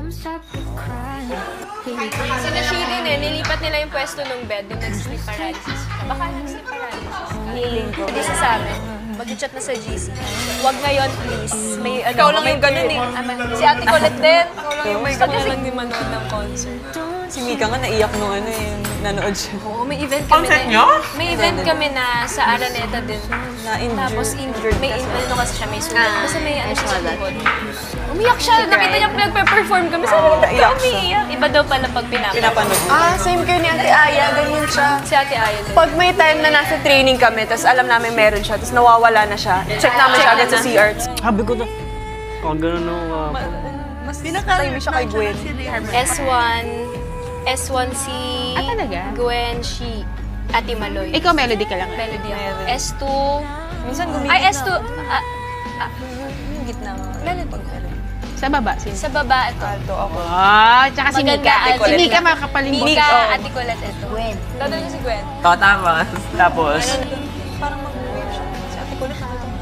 So na-shady din, nilipat nila yung pwesto ng bed, yung nag-sleep paralysis. Baka nag-sleep paralysis. Healing ko. Hindi sa amin. Mag-chat na sa GC. Huwag ngayon, please. May ano, Ikaw lang may yung ganun eh. Si Ate Colette din. Ikaw lang yung may Gusto ko ganun. lang din manood ng concert. Si Mika nga naiyak nung ano eh, nanood siya. Oo, may event kami Concert na. nyo? May event kami na sa Araneta din. Na-injured. Tapos may ano kasi siya, may sulat. Basta may ano siya sa sulat. buhod. Umiyak siya. Nakita niya nagpe-perform kami. Sabi ko, Naiyak siya. umiiyak. Iba daw pala pag pinapanood. Pinapanood. Same kayo ni Ate Aya, ganyan siya. Si Ate Aya din. Pag may time na nasa training kami, tapos alam namin meron siya, tapos nawawala na siya, check namin siya agad sa CR. Sabi ko na, ganun no. Mas pinaka-time siya kay Gwen. S1 si talaga? Gwen, si Ate Maloy. Ikaw, melody ka lang. Melody ako. Meron. S2. Minsan gumigit Ay, S2. Yung gitna mo. Melody. Sa baba, sino? Sa baba ito. Alto ako. Tsaka si Maganda, Mika. Ate Si Colette Mika lang. makakapaling Mika, boss. Ate Colette ito. Gwen. Dadal niyo si Gwen. Tama. Tapos, Parang mag-wave siya. Si Ate Colette nakita ko.